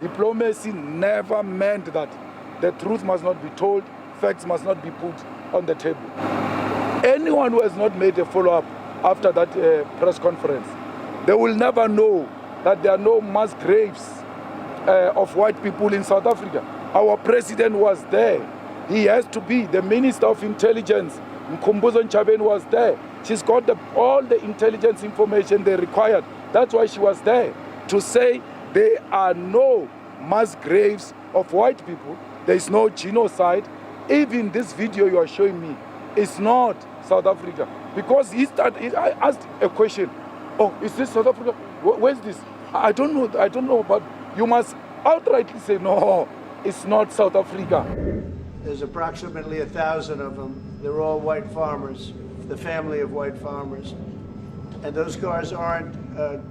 Diplomacy never meant that the truth must not be told, facts must not be put on the table. Anyone who has not made a follow-up after that press conference, they will never know that there are no mass graves of white people in South Africa. Our president was there. He has to be. The Minister of Intelligence, Mkhumbuzo Ntshavheni, was there. She's got all the intelligence information they required. That's why she was there, to say there are no mass graves of white people. There is no genocide. Even this video you are showing me is not South Africa. Because I asked a question. Oh, is this South Africa? Where's this? I don't know, but you must outrightly say, no, it's not South Africa. There's approximately 1,000 of them. They're all white farmers, the family of white farmers. And those cars aren't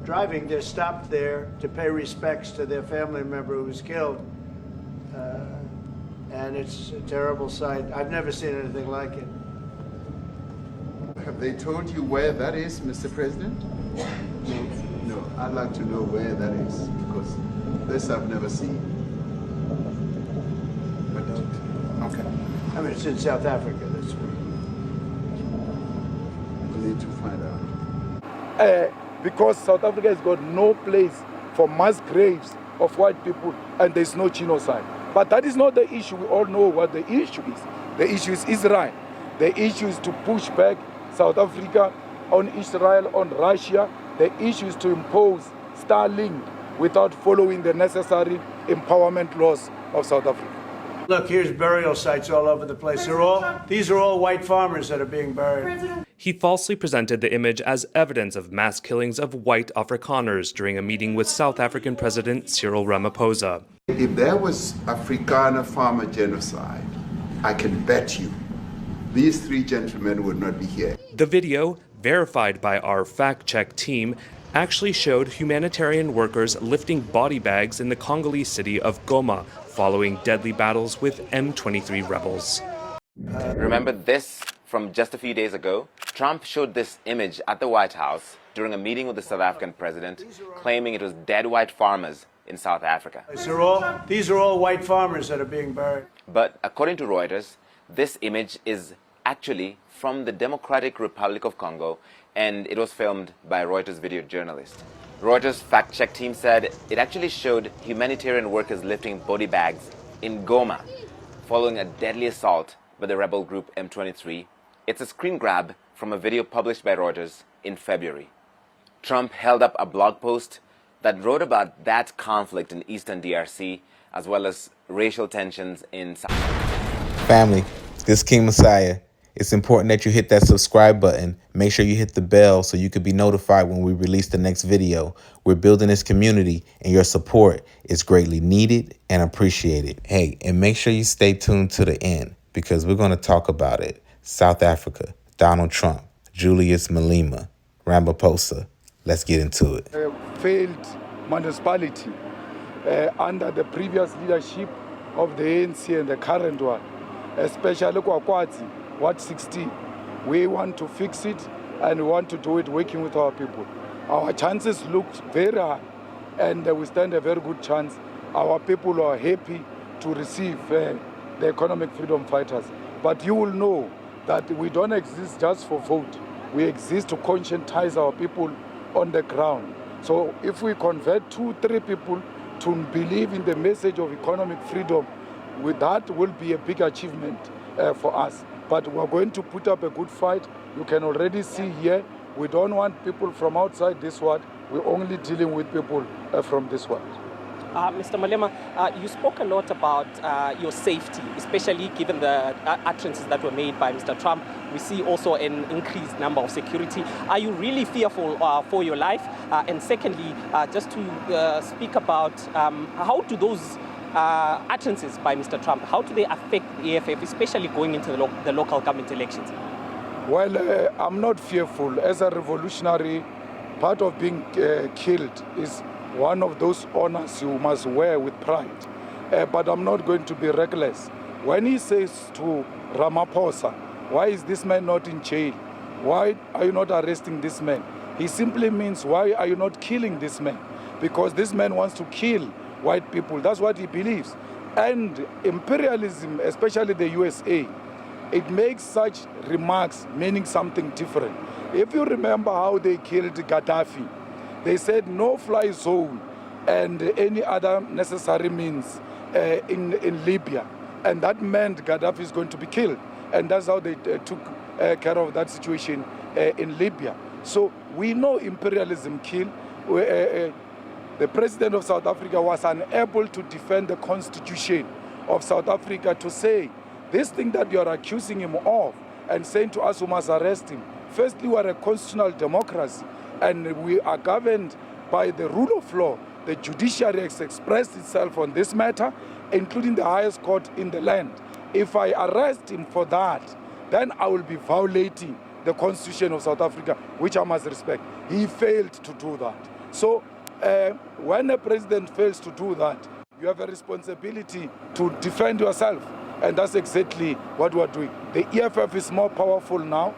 driving, they're stopped there to pay respects to their family member who was killed. And it's a terrible sight. I've never seen anything like it. Have they told you where that is, Mr. President? No, I'd like to know where that is, because this I've never seen. But okay. I mean, it's in South Africa, that's right. We need to find out. Because South Africa has got no place for mass graves of white people, and there's no genocide. But that is not the issue. We all know what the issue is. The issue is Israel. The issue is to push back South Africa on Israel, on Russia. The issue is to impose Starlink without following the necessary empowerment laws of South Africa. Look, here's burial sites all over the place. These are all white farmers that are being buried. He falsely presented the image as evidence of mass killings of white Afrikaners during a meeting with South African President Cyril Ramaphosa. If there was Afrikaner farmer genocide, I can bet you these three gentlemen would not be here. The video, verified by our fact-check team, actually showed humanitarian workers lifting body bags in the Congolese city of Goma following deadly battles with M23 rebels. Remember this from just a few days ago? Trump showed this image at the White House during a meeting with the South African president, claiming it was dead white farmers in South Africa. These are all white farmers that are being buried. But according to Reuters, this image is actually from the Democratic Republic of Congo, and it was filmed by a Reuters video journalist. Reuters fact-check team said it actually showed humanitarian workers lifting body bags in Goma following a deadly assault by the rebel group M23. It's a screen grab from a video published by Reuters in February. Trump held up a blog post that wrote about that conflict in Eastern DRC, as well as racial tensions in South. Family, this King Messiah. It's important that you hit that subscribe button. Make sure you hit the bell so you can be notified when we release the next video. We're building this community, and your support is greatly needed and appreciated. Hey, and make sure you stay tuned to the end, because we're going to talk about it. South Africa, Donald Trump, Julius Malema, Ramaphosa. Let's get into it. Failed municipality under the previous leadership of the ANC and the current one, especially Kwakwati, Ward 16. We want to fix it, and we want to do it working with our people. Our chances look very high, and we stand a very good chance. Our people are happy to receive the economic freedom fighters. But you will know that we don't exist just for vote. We exist to conscientize our people on the ground. So if we convert 2-3 people to believe in the message of economic freedom, with that will be a big achievement for us. But we're going to put up a good fight. You can already see here, we don't want people from outside this world. We're only dealing with people from this world. Mr. Malema, you spoke a lot about your safety, especially given the utterances that were made by Mr. Trump. We see also an increased number of security. Are you really fearful for your life? And secondly, just to speak about how do those utterances by Mr. Trump, how do they affect the EFF, especially going into the local government elections? Well, I'm not fearful. As a revolutionary, part of being killed is one of those honors you must wear with pride. But I'm not going to be reckless. When he says to Ramaphosa, why is this man not in jail? Why are you not arresting this man? He simply means, why are you not killing this man? Because this man wants to kill white people. That's what he believes. And imperialism, especially the USA, it makes such remarks meaning something different. If you remember how they killed Gaddafi, they said no-fly zone and any other necessary means in Libya. And that meant Gaddafi is going to be killed. And that's how they took care of that situation in Libya. So we know imperialism killed. The president of South Africa was unable to defend the constitution of South Africa to say, this thing that you are accusing him of and saying to us we must arrest him. Firstly, we are a constitutional democracy and we are governed by the rule of law. The judiciary has expressed itself on this matter, including the highest court in the land. If I arrest him for that, then I will be violating the constitution of South Africa, which I must respect. He failed to do that. So when a president fails to do that, you have a responsibility to defend yourself. And that's exactly what we're doing. The EFF is more powerful now.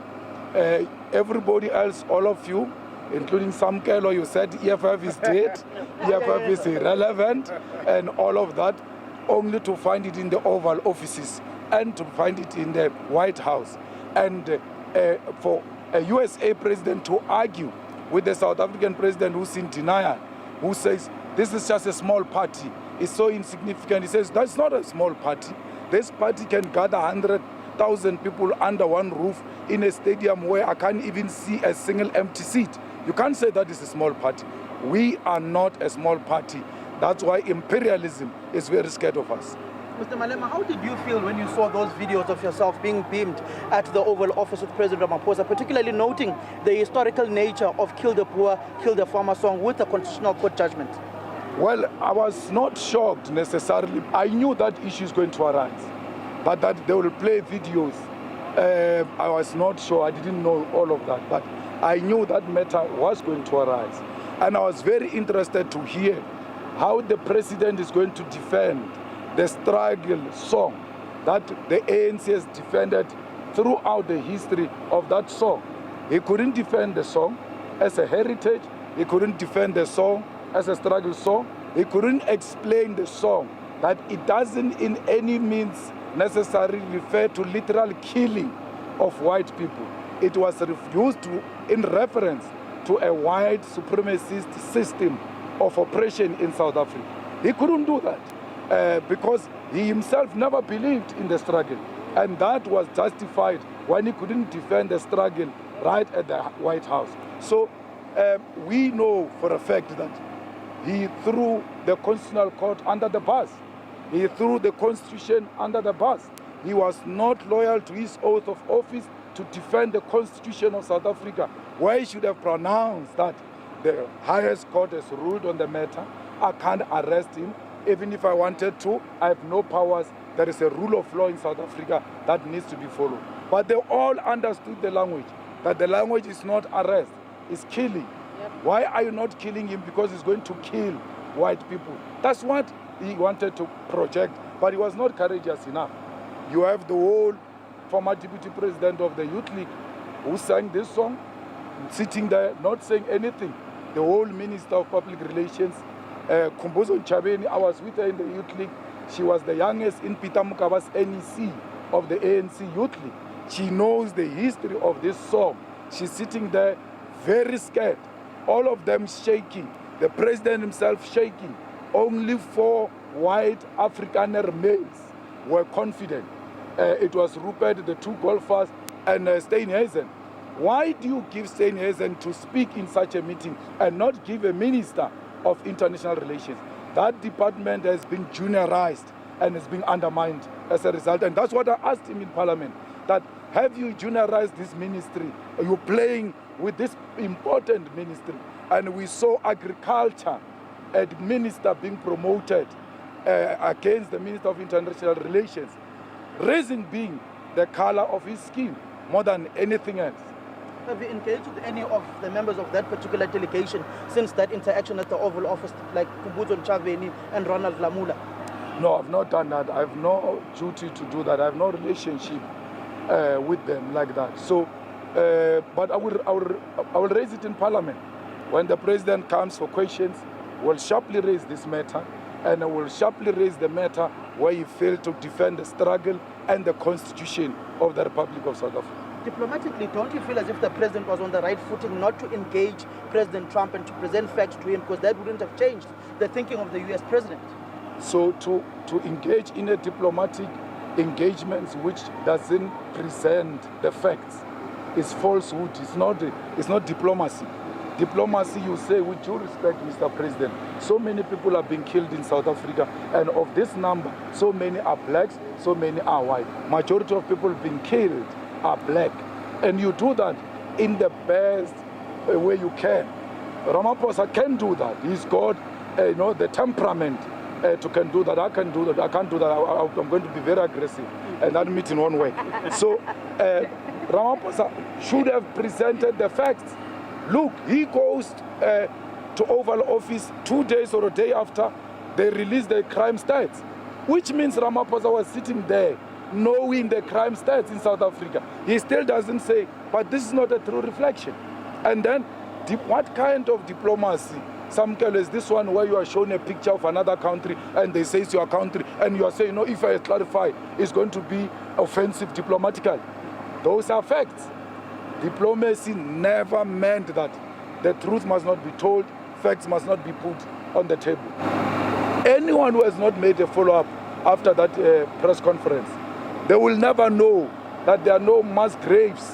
Everybody else, all of you, including Sam Kelo, you said EFF is dead, EFF is irrelevant, and all of that, only to find it in the Oval Offices and to find it in the White House. And for a USA president to argue with the South African president who's in denial, who says, this is just a small party, it's so insignificant. He says, that's not a small party. This party can gather 100,000 people under one roof in a stadium where I can't even see a single empty seat. You can't say that is a small party. We are not a small party. That's why imperialism is very scared of us. Mr. Malema, how did you feel when you saw those videos of yourself being beamed at the Oval Office with President Ramaphosa, particularly noting the historical nature of Kill the Poor, Kill the Farmer song with the Constitutional Court judgment? Well, I was not shocked necessarily. I knew that issue is going to arise, but that they will play videos. I was not sure. I didn't know all of that, but I knew that matter was going to arise. And I was very interested to hear how the president is going to defend the struggle song that the ANC has defended throughout the history of that song. He couldn't defend the song as a heritage. He couldn't defend the song as a struggle song. He couldn't explain the song that it doesn't in any means necessarily refer to literal killing of white people. It was refused in reference to a white supremacist system of oppression in South Africa. He couldn't do that because he himself never believed in the struggle. And that was justified when he couldn't defend the struggle right at the White House. So we know for a fact that he threw the Constitutional Court under the bus. He threw the Constitution under the bus. He was not loyal to his oath of office to defend the Constitution of South Africa, where he should have pronounced that the highest court has ruled on the matter. I can't arrest him. Even if I wanted to, I have no powers. There is a rule of law in South Africa that needs to be followed. But they all understood the language, that the language is not arrest, it's killing. Why are you not killing him? Because he's going to kill white people. That's what he wanted to project, but he was not courageous enough. You have the whole former deputy president of the Youth League who sang this song, sitting there, not saying anything. The whole minister of public relations, Kumbuzo Chabeni, I was with her in the Youth League. She was the youngest in Peter Mukaba's NEC of the ANC Youth League. She knows the history of this song. She's sitting there very scared. All of them shaking. The president himself shaking. Only 4 white Afrikaner males were confident. It was Rupert, the 2 golfers, and Steenhuisen. Why do you give Steenhuisen to speak in such a meeting and not give a minister of international relations? That department has been juniorized and has been undermined as a result. And that's what I asked him in Parliament, that have you juniorized this ministry? Are you playing with this important ministry? And we saw agriculture, a minister being promoted against the Minister of International Relations. Reason being the color of his skin more than anything else. Have you engaged with any of the members of that particular delegation since that interaction at the Oval Office, like Kumbuzo Chaveni and Ronald Lamula? No, I've not done that. I have no duty to do that. I have no relationship with them like that. So, but I will raise it in Parliament. When the president comes for questions, we'll sharply raise this matter and I will sharply raise the matter where he failed to defend the struggle and the constitution of the Republic of South Africa. Diplomatically, don't you feel as if the president was on the right footing not to engage President Trump and to present facts to him, because that wouldn't have changed the thinking of the US president? So to engage in a diplomatic engagement which doesn't present the facts is falsehood. It's not diplomacy. Diplomacy, you say, with due respect, Mr. President, so many people are being killed in South Africa, and of this number, so many are blacks, so many are white. Majority of people being killed are black, and you do that in the best way you can. Ramaphosa can do that. He's got the temperament to can do that. I can do that. I can't do that. I'm going to be very aggressive, and that meet in one way. So Ramaphosa should have presented the facts. Look, he goes to Oval Office 2 days or a day after they released the crime stats, which means Ramaphosa was sitting there knowing the crime stats in South Africa. He still doesn't say, but this is not a true reflection. And then, what kind of diplomacy? Samkel, is this one where you are shown a picture of another country and they say it's your country, and you are saying, no, if I clarify, it's going to be offensive diplomatically. Those are facts. Diplomacy never meant that the truth must not be told, facts must not be put on the table. Anyone who has not made a follow-up after that press conference, they will never know that there are no mass graves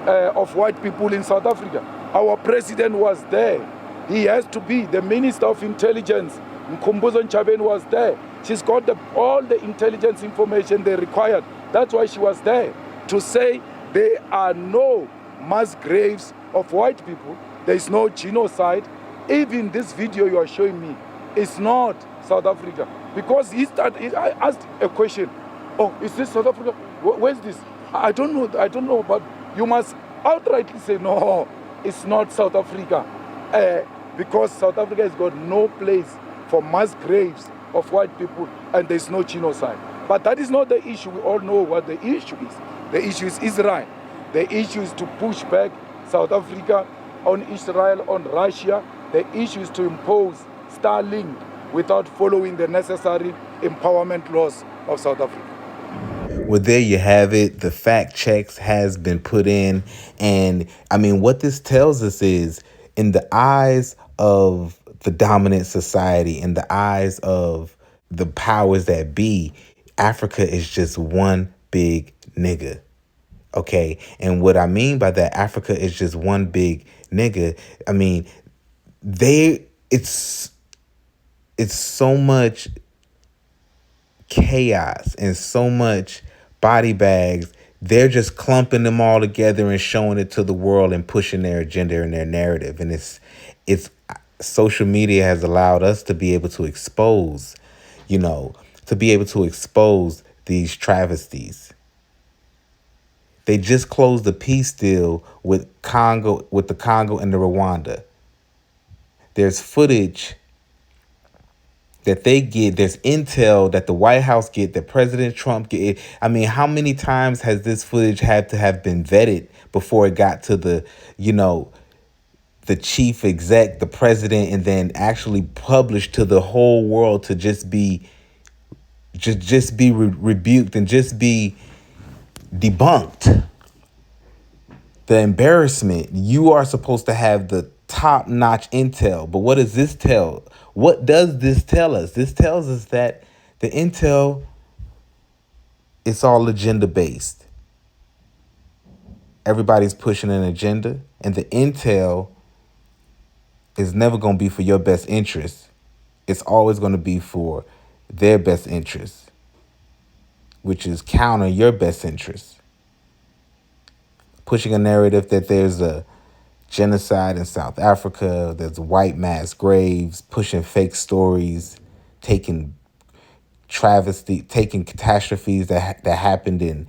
of white people in South Africa. Our president was there. He has to be. The Minister of Intelligence, Mkhumbuzo Ntshavheni, was there. She's got all the intelligence information they required. That's why she was there, to say there are no mass graves of white people. There is no genocide. Even this video you are showing me is not South Africa. Because I asked a question. Oh, is this South Africa? Where's this? I don't know, but you must outrightly say, no, it's not South Africa. Because South Africa has got no place for mass graves of white people, and there's no genocide. But that is not the issue. We all know what the issue is. The issue is Israel. The issue is to push back South Africa on Israel, on Russia. The issue is to impose Starlink without following the necessary empowerment laws of South Africa. Well, there you have it. The fact checks has been put in. And I mean, what this tells us is, in the eyes of the dominant society, in the eyes of the powers that be, Africa is just one big nigga. Okay. And what I mean by that, Africa is just one big nigga. I mean, it's so much chaos and so much body bags. They're just clumping them all together and showing it to the world and pushing their agenda and their narrative. And it's social media has allowed us to be able to expose, these travesties. They just closed the peace deal with the Congo and the Rwanda. There's footage that they get, there's intel that the White House get, that President Trump get. I mean, how many times has this footage had to have been vetted before it got to the chief exec, the president, and then actually published to the whole world to just be rebuked and just be debunked? The embarrassment. You are supposed to have the top-notch intel, but what does this tell? What does this tell us? This tells us that the intel, it's all agenda-based. Everybody's pushing an agenda, and the intel is never going to be for your best interest. It's always going to be for their best interest, which is counter your best interest. Pushing a narrative that there's a genocide in South Africa, there's white mass graves, pushing fake stories, taking catastrophes that happened in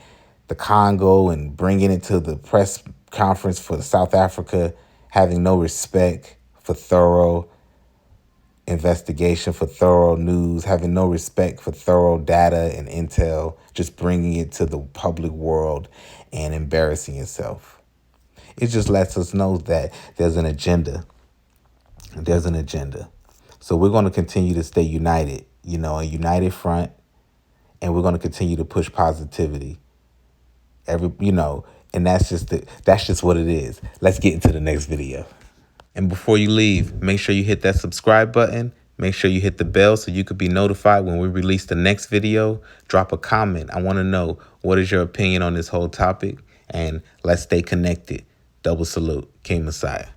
the Congo and bringing it to the press conference for South Africa, having no respect for thorough investigation, for thorough news, having no respect for thorough data and intel, just bringing it to the public world and embarrassing yourself. It just lets us know that there's an agenda. There's an agenda. So we're going to continue to stay united, you know, a united front, and we're going to continue to push positivity. And that's just what it is. Let's get into the next video. And before you leave, make sure you hit that subscribe button. Make sure you hit the bell so you could be notified when we release the next video. Drop a comment. I want to know, what is your opinion on this whole topic? And let's stay connected. Double salute, King Messiah.